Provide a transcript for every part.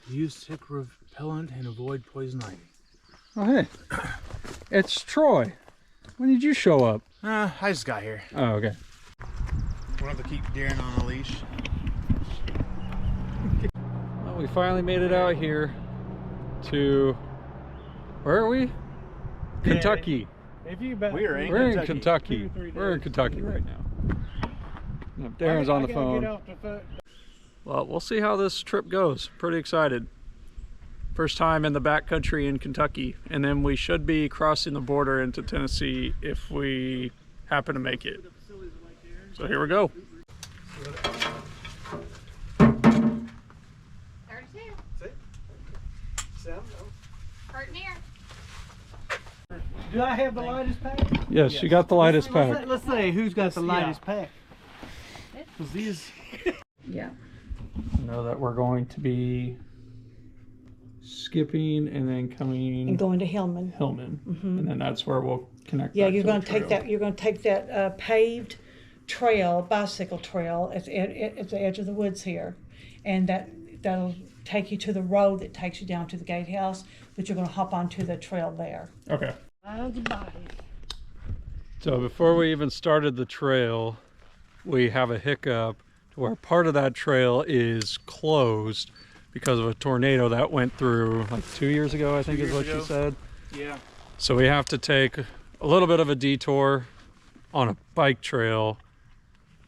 Use tick repellent and avoid poison ivy. Oh, hey. It's Troy. When did you show up? I just got here. Oh, okay. We'll have to keep Darren on a leash. Well, we finally made it out here to... Where are we? Kentucky. We're in Kentucky. We're in Kentucky right now. Yep, Darren's on the phone. Well, we'll see how this trip goes. Pretty excited. First time in the backcountry in Kentucky, and then we should be crossing the border into Tennessee if we happen to make it. So here we go. Do I have the lightest pack? Yes, you got the lightest pack. Let's say who's got the lightest pack. These. Yeah. Know that we're going to be skipping and then coming And going to Hillman. and then that's where we'll connect. Yeah, back you're to going the to take trail. that. You're going to take that paved trail, bicycle trail, at the edge of the woods here, and that'll take you to the road that takes you down to the gatehouse. But you're going to hop onto the trail there. Okay. So before we even started the trail, we have a hiccup where part of that trail is closed because of a tornado that went through like 2 years ago, I think is what she said. Yeah. So we have to take a little bit of a detour on a bike trail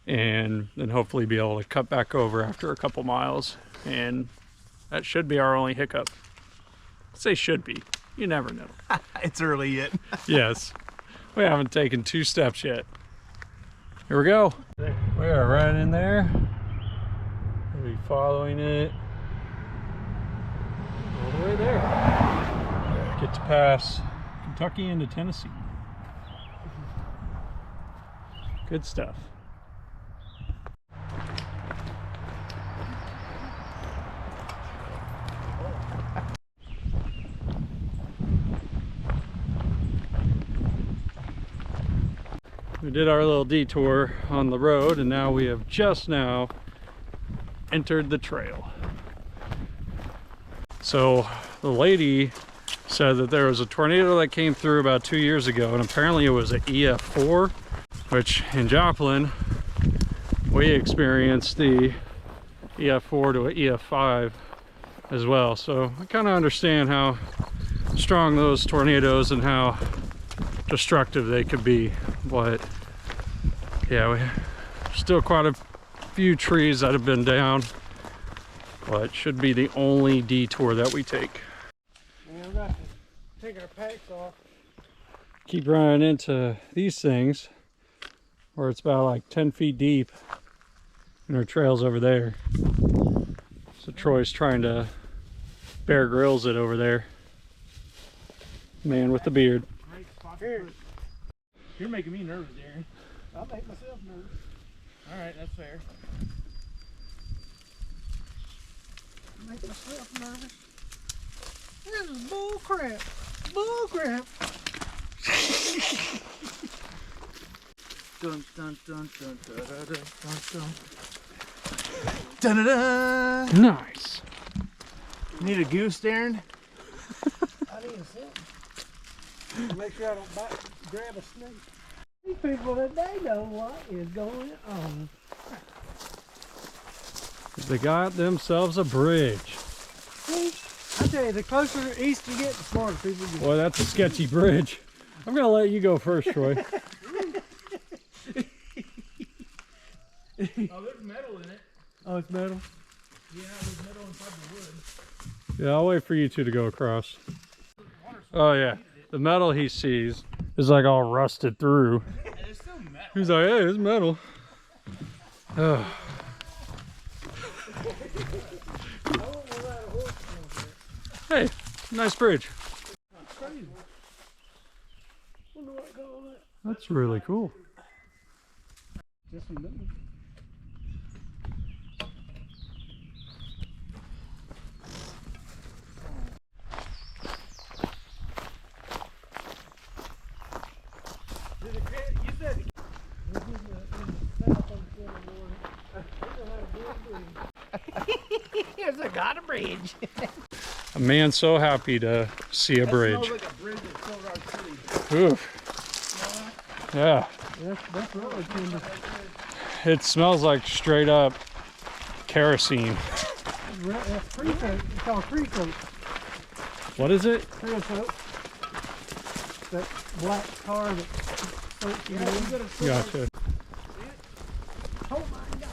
and then hopefully be able to cut back over after a couple miles. And that should be our only hiccup. I'd say should be. You never know. It's early yet. Yes. We haven't taken 2 steps yet. Here we go. We are right in there. We'll be following it all the way there. Get to pass Kentucky into Tennessee. Good stuff. We did our little detour on the road and now we have just now entered the trail. So the lady said that there was a tornado that came through about 2 years ago and apparently it was an EF4, which in Joplin we experienced the EF4 to an EF5 as well. So I kind of understand how strong those tornadoes and how destructive they could be, but yeah, we still quite a few trees that have been down, but it should be the only detour that we take. Yeah, we've got to take our packs off. Keep running into these things where it's about like 10 feet deep and our trail's over there. So Troy's trying to Bear Grylls it over there. Man with the beard. You're making me nervous, Darren. I'll make myself nervous. All right, that's fair. Make myself nervous. This is bull crap. Bull crap. Dun dun dun dun dun dun dun dun dun dun. Nice. Need a goose, Darren? I need a something. Make sure I don't grab a snake. These people today know what is going on. They got themselves a bridge. See, I tell you, the closer east you get, the smarter people get. Boy, that's a sketchy bridge. I'm gonna let you go first, Troy. Oh, there's metal in it. Oh, it's metal? Yeah, there's metal inside the wood. Yeah, I'll wait for you two to go across. Oh yeah, the metal he sees is like all rusted through. It's still metal. He's like, hey, it's metal. Oh. Hey, nice bridge. That's really cool. Just some metal. Yes, I got a bridge. bridge. A man so happy to see a bridge. Smells like a bridge that filled our city. Oof. Yeah. That's really tender. It smells like straight up kerosene. That's creosote. It's called creosote. What is it? Creosote. That black tar that soaks in there. Gotcha. Oh my God.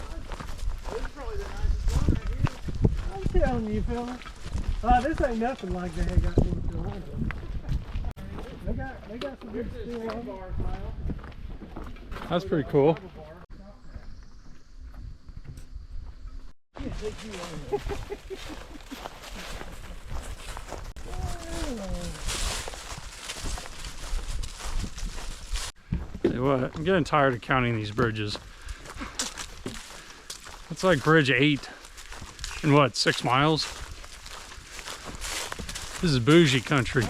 This is probably the nicest one right here. I'm telling you, fella. This ain't nothing like they got in Carolina. They got some good steel on them. That's pretty cool. Tell you what, I'm getting tired of counting these bridges. It's like bridge 8 in what, 6 miles? This is bougie country.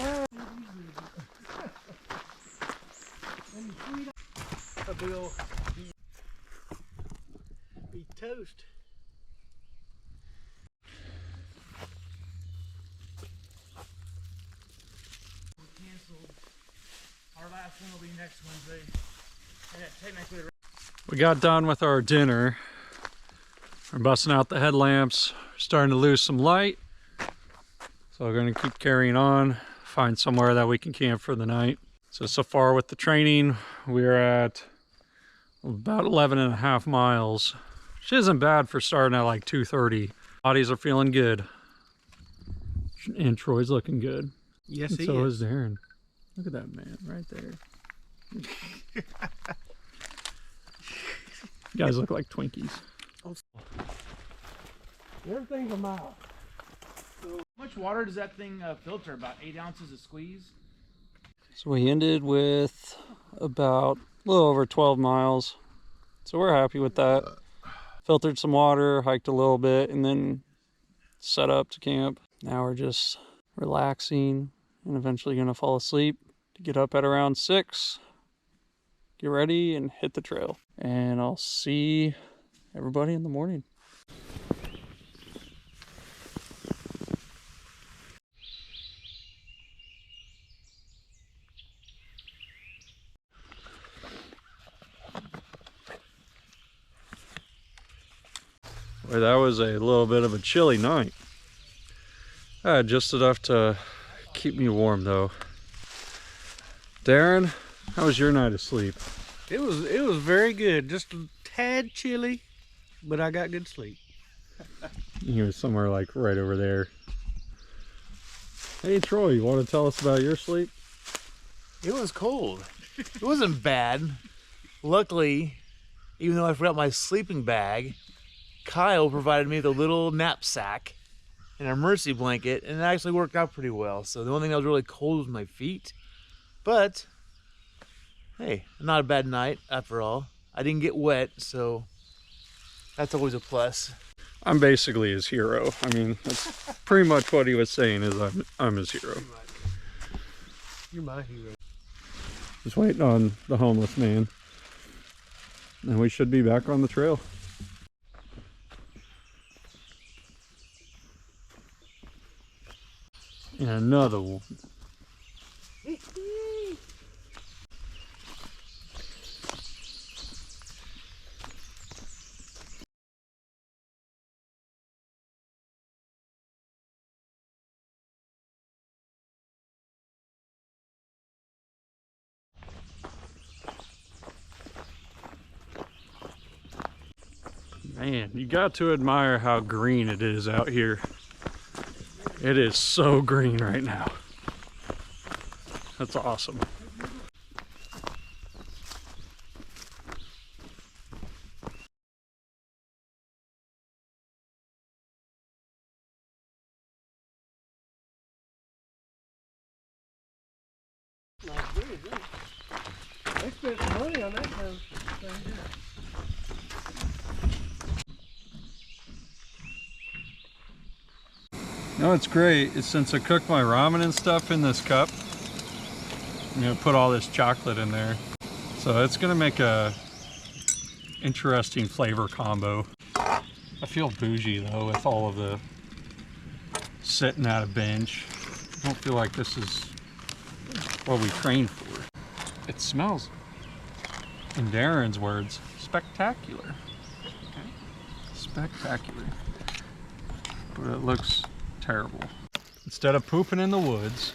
Be toast. Canceled. Our last one will be next Wednesday. And that technically. We got done with our dinner. We're busting out the headlamps, starting to lose some light. So we're going to keep carrying on, find somewhere that we can camp for the night. So far with the training, we're at about 11.5 miles, which isn't bad for starting at like 2:30. Bodies are feeling good. And Troy's looking good. Yes, And so is Darren. Look at that man right there. You guys look like Twinkies. Everything's a mile. So how much water does that thing filter? About 8 ounces of squeeze? So we ended with about a little over 12 miles. So we're happy with that. Filtered some water, hiked a little bit, and then set up to camp. Now we're just relaxing and eventually gonna fall asleep to get up at around 6, get ready and hit the trail. And I'll see everybody in the morning. Boy, that was a little bit of a chilly night. I had just enough to keep me warm though. Darren, how was your night of sleep? It was very good. Just a tad chilly, but I got good sleep. He was somewhere like right over there. Hey Troy, you want to tell us about your sleep? It was cold. It wasn't bad. Luckily, even though I forgot my sleeping bag, Kyle provided me with a little knapsack and a mercy blanket, and it actually worked out pretty well. So the only thing that was really cold was my feet. But, hey, not a bad night after all. I didn't get wet, so that's always a plus. I'm basically his hero. I mean, that's pretty much what he was saying is I'm his hero. You're my hero. Just waiting on the homeless man. And we should be back on the trail. And another one. Man, you got to admire how green it is out here. It is so green right now. That's awesome. They spent some money on that kind of thing. No, it's great. It's since I cooked my ramen and stuff in this cup, I'm gonna put all this chocolate in there. So it's gonna make a interesting flavor combo. I feel bougie though with all of the sitting at a bench. I don't feel like this is what we trained for. It smells, in Darren's words, spectacular. Okay. Spectacular. But it looks terrible. Instead of pooping in the woods,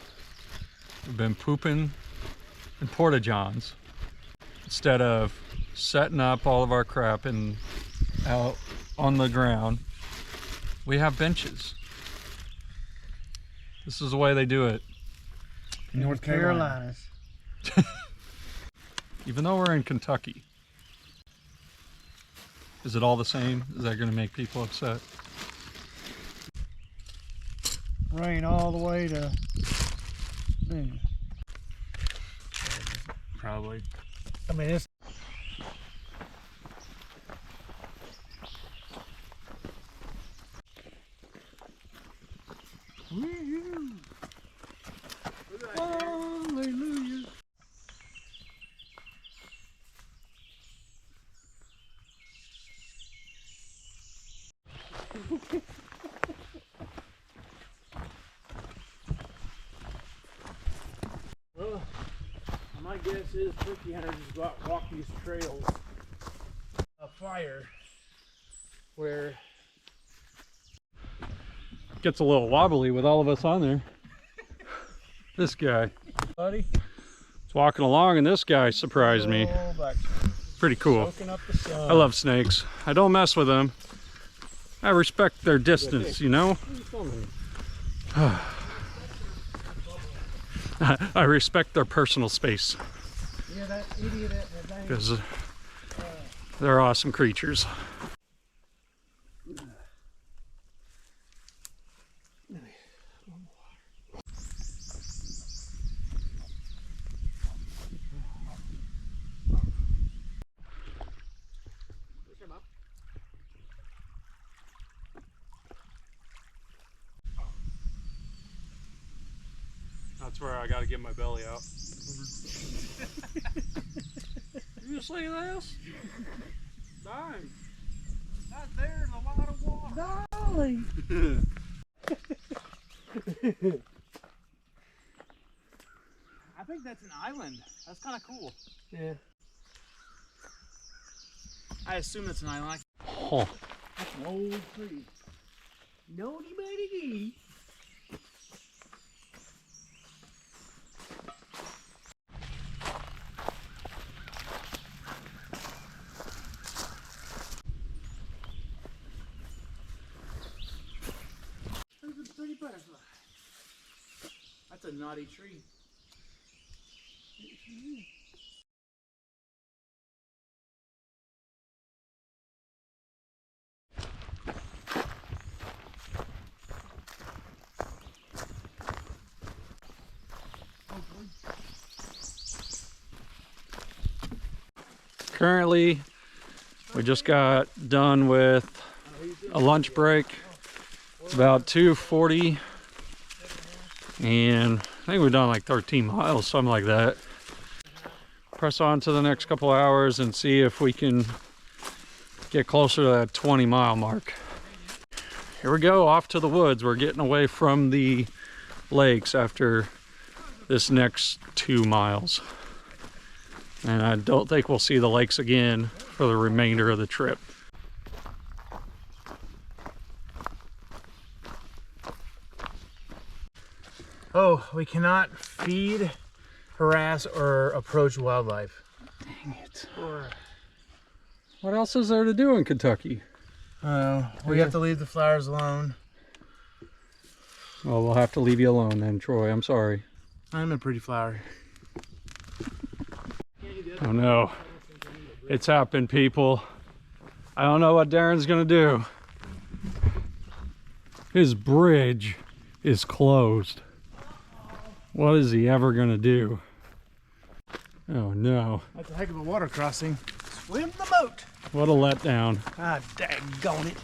we've been pooping in porta-johns. Instead of setting up all of our crap out on the ground, we have benches. This is the way they do it. North Carolinas. Even though we're in Kentucky. Is it all the same? Is that going to make people upset? Rain all the way to noon. Probably. I mean, it's Hallelujah. Well, my guess is turkey hunters just go out and walk these trails. A fire where Gets a little wobbly with all of us on there. This guy, buddy, was walking along and this guy surprised me. Pretty cool. I love snakes. I don't mess with them. I respect their distance, you know? I respect their personal space. yeah, that idiot at the bank. Because they're awesome creatures. That's where I gotta get my belly out. You see this? Dang. That there's a lot of water. Golly. I think that's an island. That's kind of cool. Yeah. I assume it's an island. Oh, That's an old tree. Nody bitty dee. There's a pretty butterfly. That's a naughty tree. currently we just got done with a lunch break. It's about 2:40 and I think we've done like 13 miles, something like that. Press on to the next couple hours and see if we can get closer to that 20-mile mark. Here we go, off to the woods. We're getting away from the lakes after this next 2 miles. And I don't think we'll see the lakes again for the remainder of the trip. Oh, we cannot feed, harass, or approach wildlife. Dang it. What else is there to do in Kentucky? We have to leave the flowers alone. Well, we'll have to leave you alone then, Troy. I'm sorry. I'm a pretty flower. Oh no. It's happened, people. I don't know what Darren's gonna do. His bridge is closed. What is he ever gonna do? Oh no. That's a heck of a water crossing. Swim the boat. What a letdown. Ah, daggone it.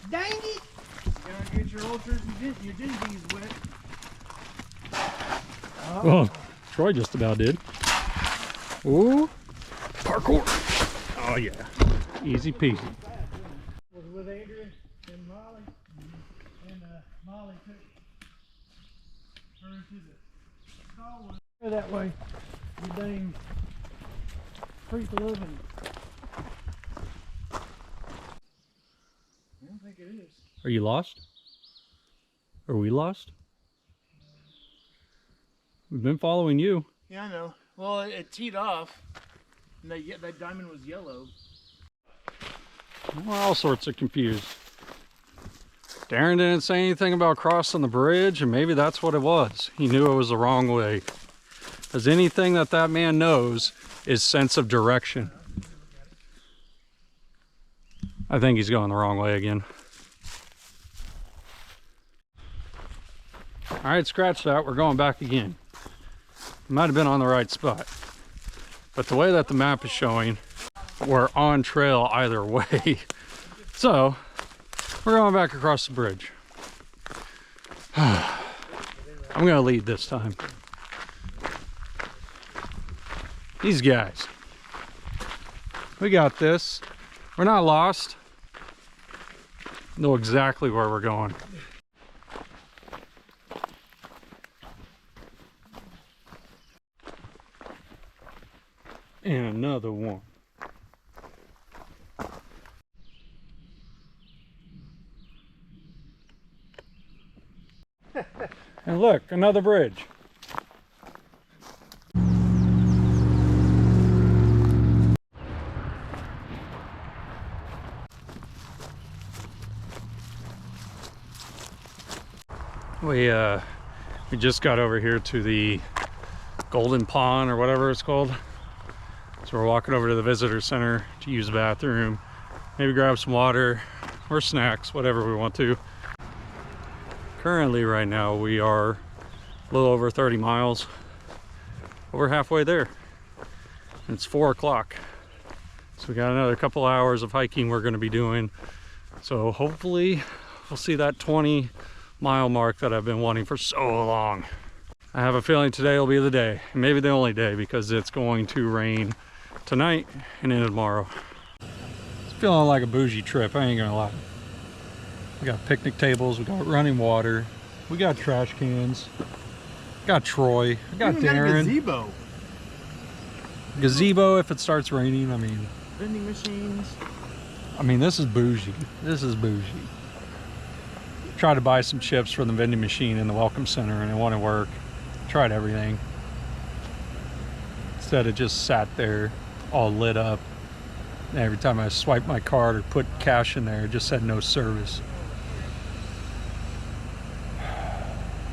Dang it. You gotta get your ultras and your dingies wet. Well, Troy just about did. Ooh, parkour. Oh yeah, easy peasy. Was with Adrian and Molly. And Molly Go that way. You dang creep loving. I don't think it is. Are you lost? Are we lost? We've been following you. Yeah, I know. Well, it teed off, and that diamond was yellow. We're all sorts of confused. Darren didn't say anything about crossing the bridge, and maybe that's what it was. He knew it was the wrong way. Because anything that man knows is sense of direction. I think he's going the wrong way again. All right, scratch that. We're going back again. Might have been on the right spot. But the way that the map is showing, we're on trail either way. So, we're going back across the bridge. I'm going to lead this time. These guys. We got this. We're not lost. Know exactly where we're going. And another one. And look, another bridge. We just got over here to the Golden Pond or whatever it's called. So we're walking over to the visitor center to use the bathroom, maybe grab some water or snacks, whatever we want to. Currently right now we are a little over 30 miles, over halfway there. And it's 4 o'clock. So we got another couple hours of hiking we're going to be doing. So hopefully we'll see that 20-mile mark that I've been wanting for so long. I have a feeling today will be the day, maybe the only day, because it's going to rain tonight and into tomorrow. It's feeling like a bougie trip, I ain't gonna lie. We got picnic tables, we got running water, we got trash cans, got Troy, we got We even Darren. got a gazebo. Gazebo if it starts raining, I mean. Vending machines. I mean, this is bougie. This is bougie. Tried to buy some chips for the vending machine in the welcome center and it wouldn't work. Tried everything. Instead it just sat there all lit up. And every time I swiped my card or put cash in there, it just said no service.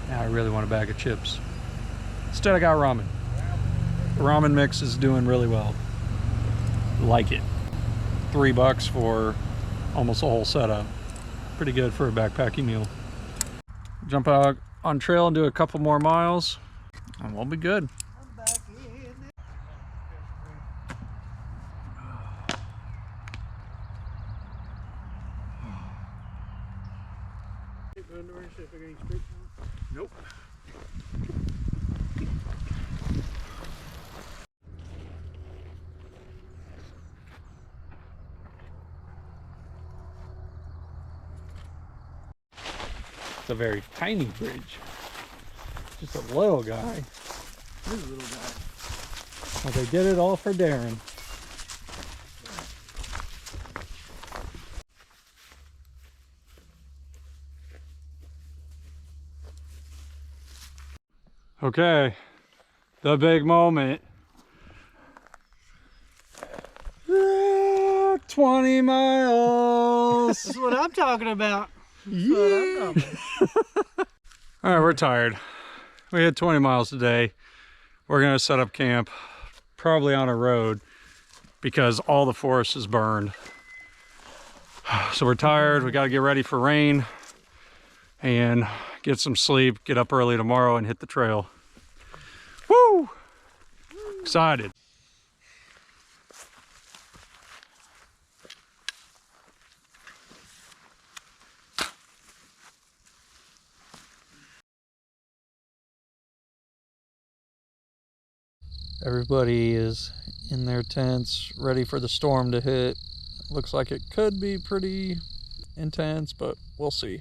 Now I really want a bag of chips. Instead I got ramen. The ramen mix is doing really well. Like it. $3 for almost a whole setup. Pretty good for a backpacking meal. Jump out on trail and do a couple more miles and we'll be good. I'm back in. Nope. It's a very tiny bridge. Just a little guy. This is a little guy. Well, they did it all for Darren. Okay, the big moment. 20 miles. That's what I'm talking about. Yeah. All right, we're tired. We had 20 miles today. We're gonna set up camp, probably on a road, because all the forest is burned. So we're tired. We got to get ready for rain and get some sleep, get up early tomorrow and hit the trail. Woo! Excited. Everybody is in their tents, ready for the storm to hit. Looks like it could be pretty intense, but we'll see.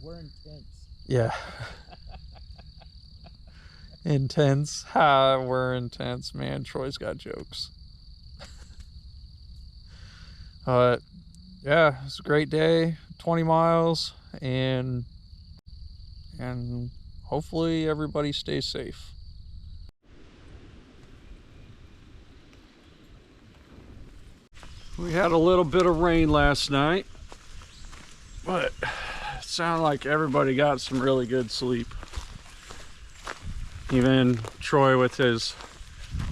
We're intense. Yeah. Intense. Ha, we're intense, man. Troy's got jokes. But yeah, it's a great day. 20 miles, and hopefully everybody stays safe. We had a little bit of rain last night, but it sounded like everybody got some really good sleep. Even Troy with his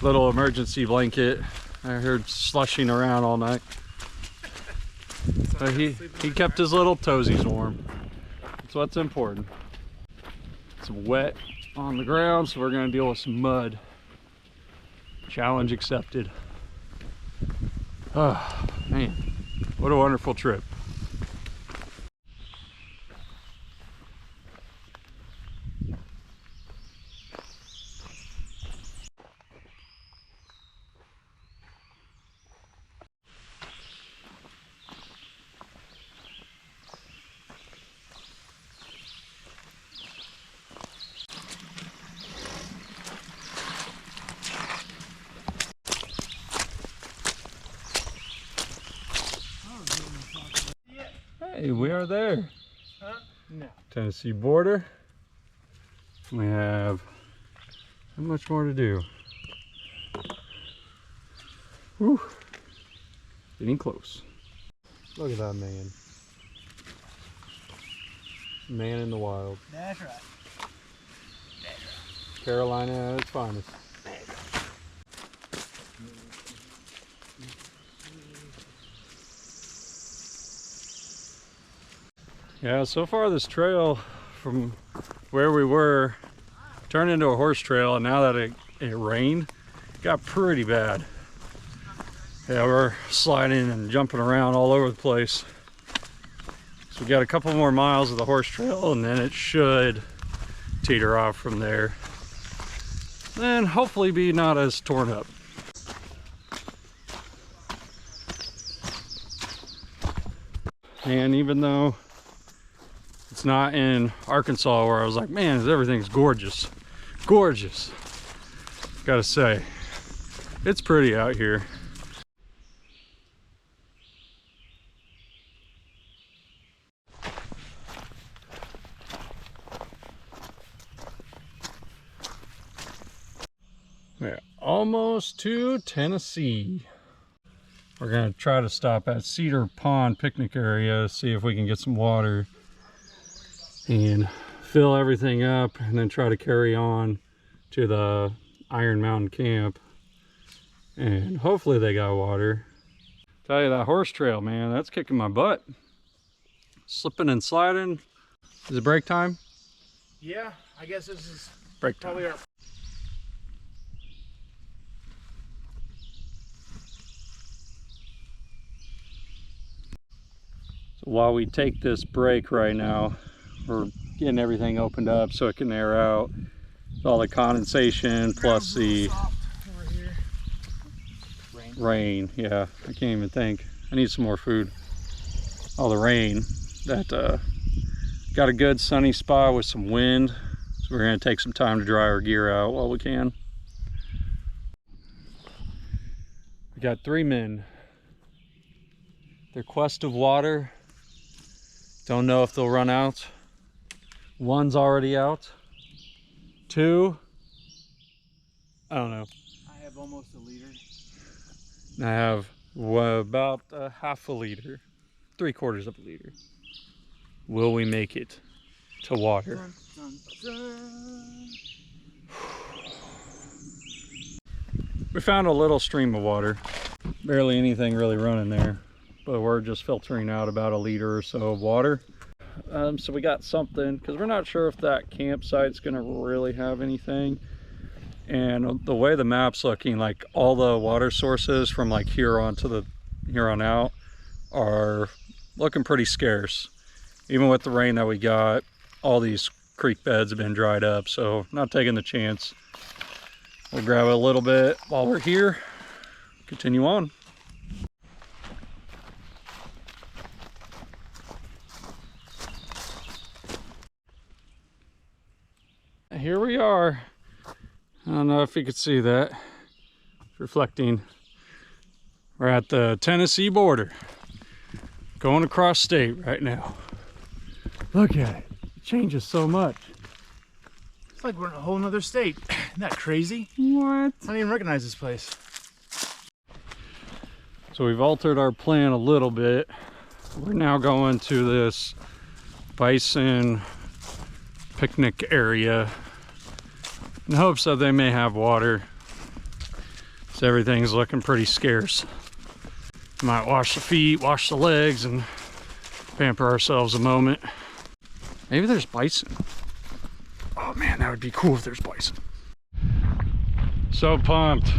little emergency blanket. I heard slushing around all night. But he kept his little toesies warm. That's what's important. It's wet on the ground, so we're gonna deal with some mud. Challenge accepted. Oh, man, what a wonderful trip. Hey, we are there. Huh? No. Tennessee border. We have how much more to do? Whew. Getting close. Look at that man. Man in the wild. That's right. Carolina at its finest. Yeah, so far this trail from where we were turned into a horse trail, and now that it rained, it got pretty bad. Yeah, we're sliding and jumping around all over the place. So we got a couple more miles of the horse trail, and then it should teeter off from there. Then hopefully be not as torn up. And even though it's not in Arkansas where I was like, man, everything's gorgeous. Gorgeous. Gotta say, it's pretty out here. Yeah, almost to Tennessee. We're gonna try to stop at Cedar Pond picnic area, see if we can get some water and fill everything up, and then try to carry on to the Iron Mountain camp, and hopefully they got water. Tell you, that horse trail, man, that's kicking my butt. Slipping and sliding. Is it break time? Yeah, I guess this is Break time. probably our So while we take this break right now, we're getting everything opened up so it can air out. All the condensation plus the rain. Yeah, I can't even think. I need some more food. All the rain. That got a good sunny spot with some wind, so we're gonna take some time to dry our gear out while we can. We got 3 men. Their quest of water. Don't know if they'll run out. 1's already out. 2, I don't know. I have almost a liter. I have about half a liter, 3/4 of a liter. Will we make it to water? Dun, dun, dun. We found a little stream of water. Barely anything really running there, but we're just filtering out about a liter or so of water. So we got something, because we're not sure if that campsite's gonna really have anything. And the way the map's looking, like all the water sources from like here on out are looking pretty scarce. Even with the rain that we got, all these creek beds have been dried up, so not taking the chance. We'll grab a little bit while we're here, continue on. Here we are I don't know if you could see that. It's reflecting. We're at the Tennessee border. Going across state right now. Look at it. It changes so much. It's like we're in a whole nother state. Isn't that crazy? What? I don't even recognize this place. So we've altered our plan a little bit. We're now going to this Bison picnic area in hopes that they may have water. So everything's looking pretty scarce. Might wash the feet, wash the legs, and pamper ourselves a moment. Maybe there's bison. Oh man, that would be cool if there's bison. So pumped.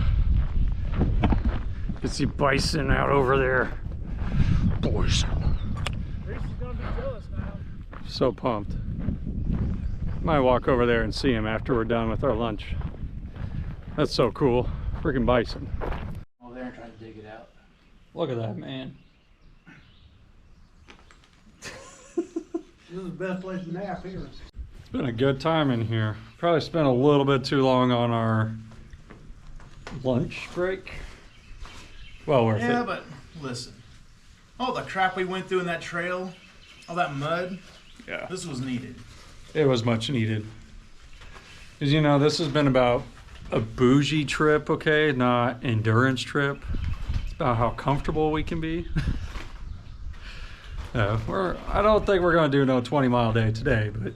You can see bison out over there. Bison. So pumped. Might walk over there and see him after we're done with our lunch. That's so cool. Freaking bison. Oh, there and trying to dig it out. Look at that, man. This is the best place to nap here. It's been a good time in here. Probably spent a little bit too long on our lunch break. Well worth Yeah, it. but listen. All the crap we went through in that trail, all that mud, Yeah, this was needed. it was much needed. Because, you know, this has been about a bougie trip, okay? Not endurance trip. It's about how comfortable we can be. I don't think we're going to do no 20-mile day today, but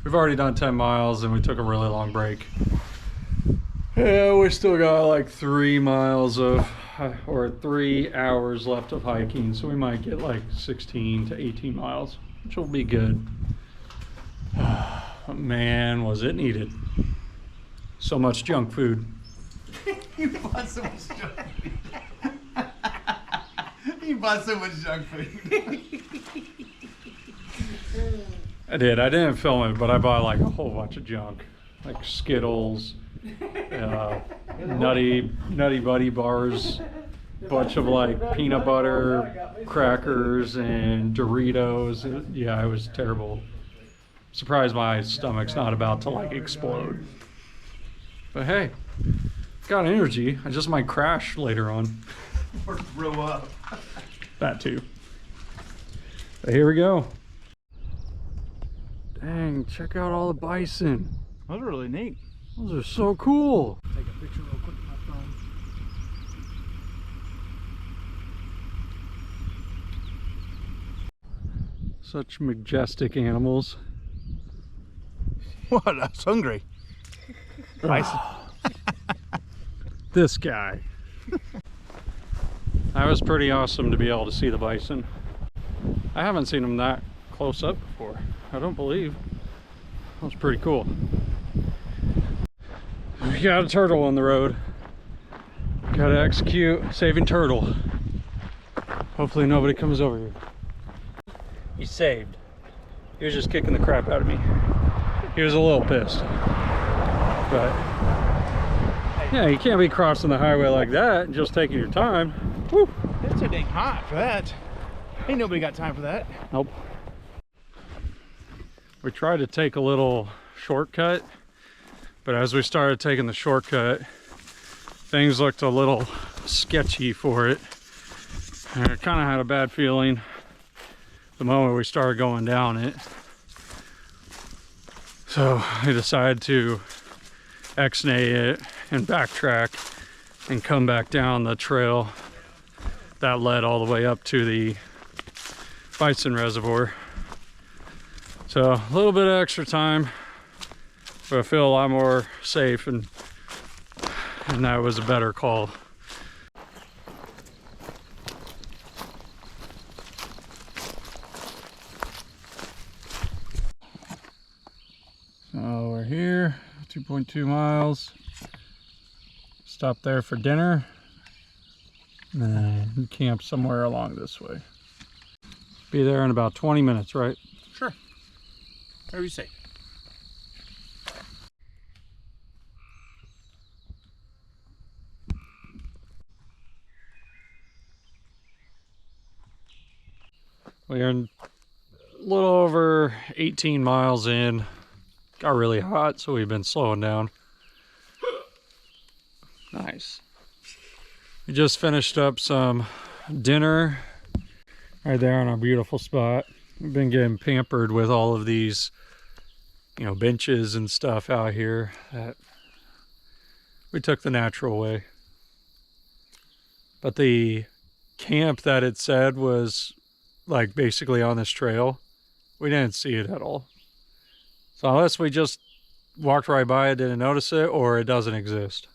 we've already done 10 miles and we took a really long break. Yeah, we still got like 3 miles of, or 3 hours left of hiking, so we might get like 16 to 18 miles, which will be good. Man, was it needed. So much junk food. You bought so much junk food. You bought so much junk food. I did. I didn't film it, but I bought like a whole bunch of junk, like Skittles, nutty buddy bars, bunch of like peanut butter crackers and Doritos. Yeah, it was terrible. Surprised my stomach's not about to like explode. But hey, got energy. I just might crash later on. Or throw up. That too. But here we go. Dang, check out all the bison. Those are really neat. Those are so cool. Take a picture real quick with my phone. Such majestic animals. What? I was hungry. Bison. This guy. That was pretty awesome to be able to see the bison. I haven't seen them that close up before. I don't believe. That was pretty cool. We got a turtle on the road. Gotta execute saving turtle. Hopefully nobody comes over here. He's saved. He was just kicking the crap out of me. He was a little pissed. But yeah, you can't be crossing the highway like that and just taking your time. Woo. It's too dang hot for that. Ain't nobody got time for that. Nope. We tried to take a little shortcut, but as we started taking the shortcut, things looked a little sketchy for it. And I kind of had a bad feeling the moment we started going down it. So I decided to X-nay it and backtrack and come back down the trail that led all the way up to the Bison reservoir. So a little bit of extra time, but I feel a lot more safe, and that was a better call. So we're here, 2.2 miles. Stop there for dinner. And camp somewhere along this way. Be there in about 20 minutes, right? Sure. Whatever you say. We are a little over 18 miles in. Got really hot, so we've been slowing down. Nice. We just finished up some dinner right there on our beautiful spot. We've been getting pampered with all of these, you know, benches and stuff out here that we took the natural way. But the camp that it said was like basically on this trail, we didn't see it at all. So unless we just walked right by it, didn't notice it, or it doesn't exist.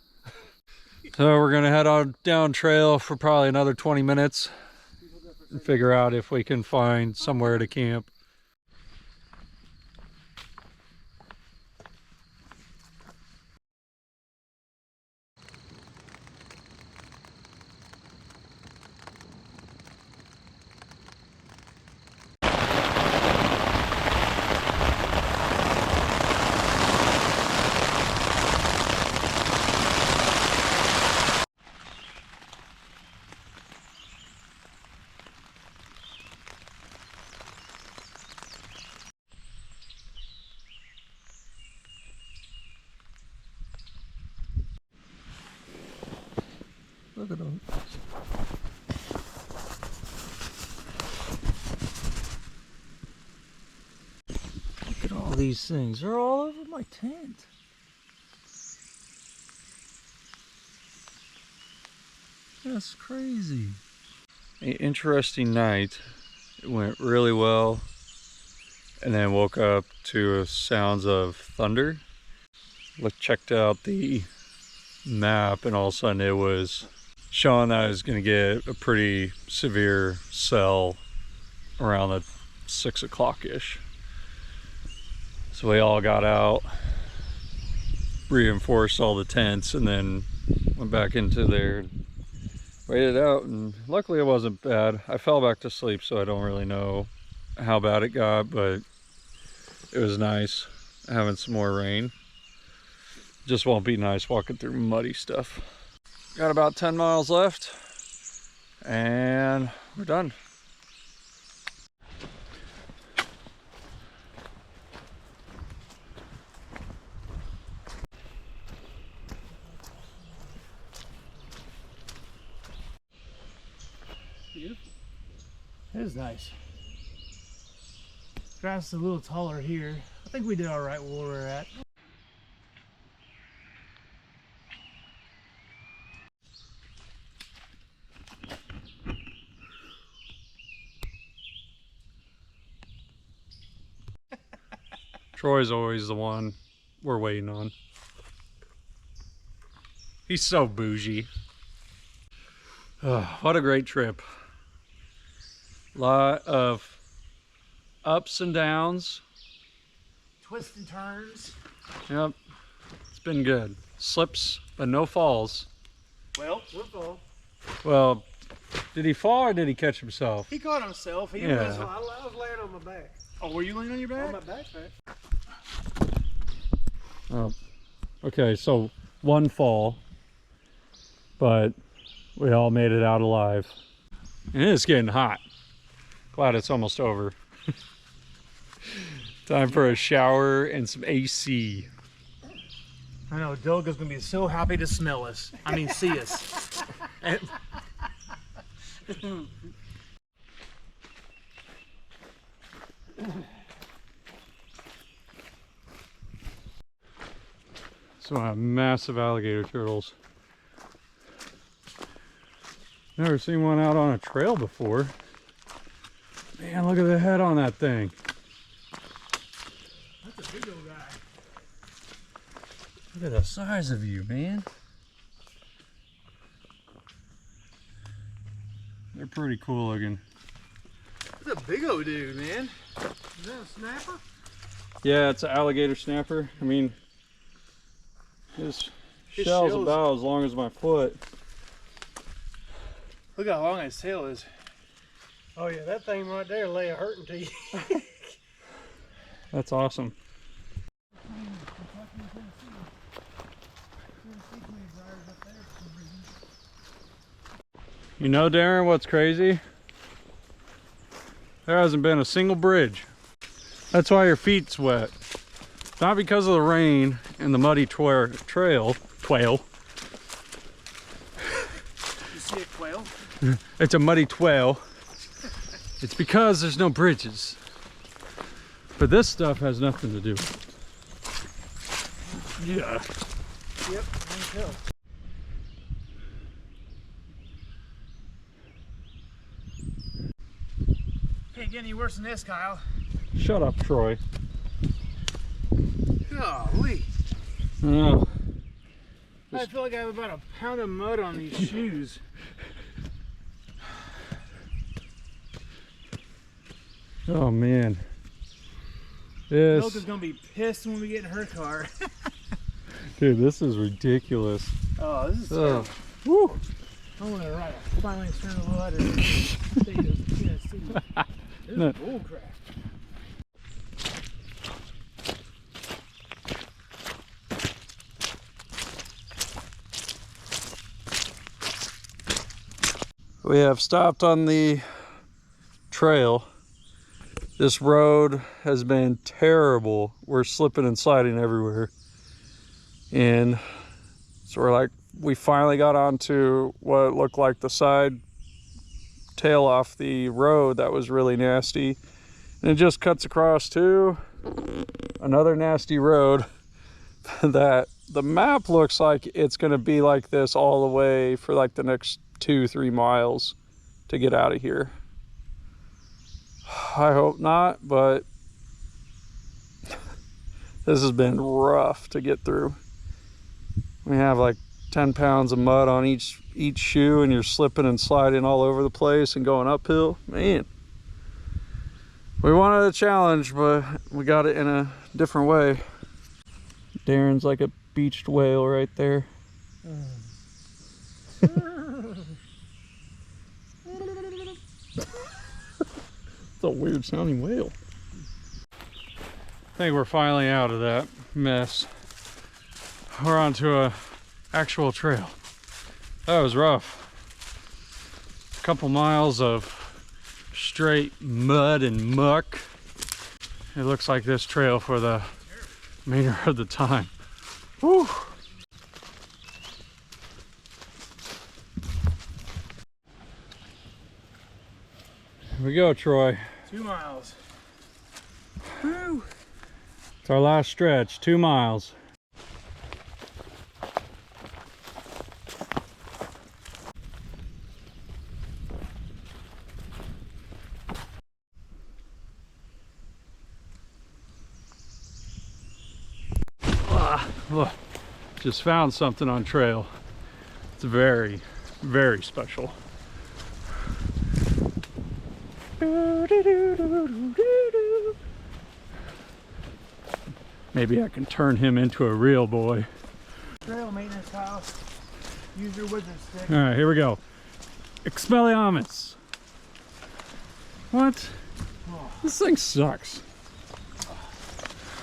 So we're gonna head on down trail for probably another 20 minutes and figure out if we can find somewhere to camp. Look at them. Look at all these things. They're all over my tent. That's crazy. An interesting night. It went really well. And then woke up to sounds of thunder. Checked out the map, and all of a sudden it was showing that I was going to get a pretty severe cell around the 6 o'clock-ish. So we all got out, reinforced all the tents, and then went back into there and waited out, and luckily it wasn't bad. I fell back to sleep, so I don't really know how bad it got, but it was nice having some more rain. Just won't be nice walking through muddy stuff. Got about 10 miles left and we're done. Beautiful. It is nice. Grass is a little taller here. I think we did all right where we're at. Troy's always the one we're waiting on. He's so bougie. Oh, what a great trip. Lot of ups and downs. Twists and turns. Yep, it's been good. Slips, but no falls. Well, we'll fall. Well, did he fall or did he catch himself? He caught himself. He Yeah. was, I was laying on my back. Oh, were you laying on your back? On my backpack. Oh, okay, so one fall, but we all made it out alive. And it's getting hot. Glad it's almost over. Time for a shower and some AC. I know, Doga's gonna be so happy to smell us. I mean, see us. Some massive alligator turtles. Never seen one out on a trail before. Man, look at the head on that thing. That's a big old guy. Look at the size of you, man. They're pretty cool looking. That's a big old dude, man. Is that a snapper? Yeah, it's an alligator snapper. I mean, his shell's about as long as my foot. Look how long his tail is. Oh yeah, that thing right there lay a hurting to you. That's awesome. You know, Darren, what's crazy? There hasn't been a single bridge. That's why your feet's wet. Not because of the rain and the muddy trail, It's a muddy trail. It's because there's no bridges. But this stuff has nothing to do with it. Yeah. Yep, me too. Can't get any worse than this, Kyle. Shut up, Troy. Golly. Oh. I feel like I have about a pound of mud on these shoes. Oh man. Milk is gonna be pissed when we get in her car. Dude, this is ridiculous. Oh, this is Oh. Woo. I'm gonna ride a finally turn a little letter in the state of Tennessee. This No. is bullcrap. We have stopped on the trail. This road has been terrible. We're slipping and sliding everywhere. And so we finally got onto what looked like the side tail off the road that was really nasty. And it just cuts across to another nasty road that the map looks like it's gonna be like this all the way for like the next 2-3 miles to get out of here. I hope not, but this has been rough to get through. We have like 10 pounds of mud on each shoe, and you're slipping and sliding all over the place and going uphill. Man, we wanted a challenge, but we got it in a different way. Darren's like a beached whale right there. It's a weird sounding whale. I think we're finally out of that mess. We're onto a actual trail. That was rough. A couple miles of straight mud and muck. It looks like this trail for the remainder of the time. Whew. Here we go, Troy. 2 miles. Woo. It's our last stretch, 2 miles. Look, just found something on trail. It's very, very special. Maybe I can turn him into a real boy. Trail maintenance, Kyle. Use your wizard stick. All right, here we go. Expelliarmus. What? This thing sucks.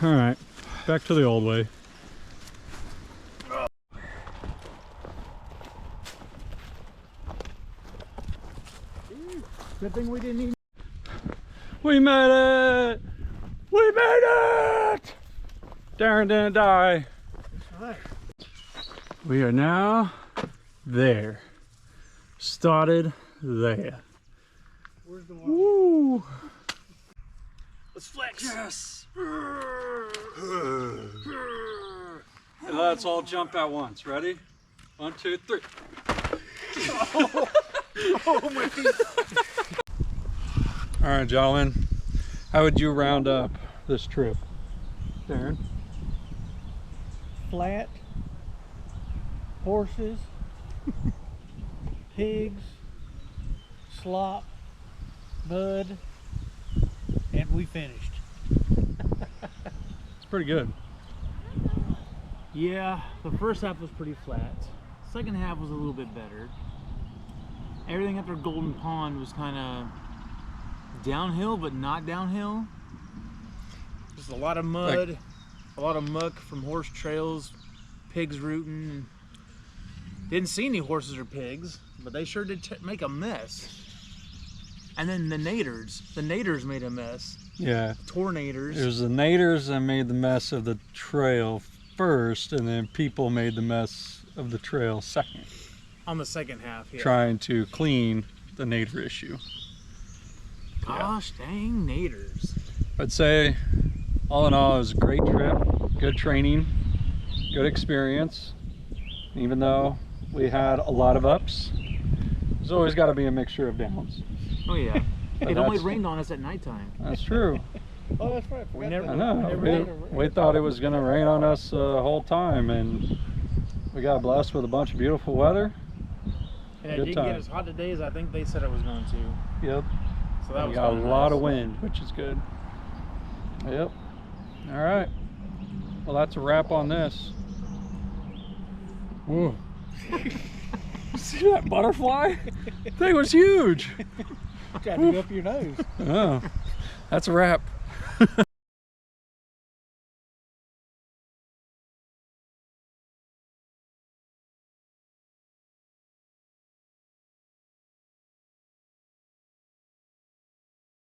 All right, back to the old way. Good thing we didn't even. We made it! We made it! Darren didn't die. That's right. We are now there. Started there. Where's the one? Woo! Let's flex. Yes! Let's all jump at once. Ready? 1, 2, 3. Oh my feet. All right, gentlemen. How would you round up this trip? Darren? Flat, horses, pigs, slop, mud, and we finished. It's pretty good. Yeah, the first half was pretty flat. Second half was a little bit better. Everything after Golden Pond was kind of downhill, but not downhill. Just a lot of mud, a lot of muck from horse trails, pigs rooting. Didn't see any horses or pigs, but they sure did make a mess. And then the naders made a mess. Yeah. Tornadors. It was the naders that made the mess of the trail first, and then people made the mess of the trail second. On the second half, yeah. trying to clean the nader issue. Gosh dang naders. I'd say, all in all, it was a great trip, good training, good experience. Even though we had a lot of ups, there's always got to be a mixture of downs. Oh yeah. But It only that's- rained on us at nighttime. That's true. Oh, that's right. We never- I know. Never We thought it was going to rain on us the whole time, and we got blessed with a bunch of beautiful weather. And it Good didn't time. get as hot today as I think they said it was going to. Yep. So that We was got a kinda lot nice. of wind, which is good. Yep. All right. Well, that's a wrap on this. Whoa. See that butterfly? Thing was huge. Got to go up your nose. Oh, that's a wrap.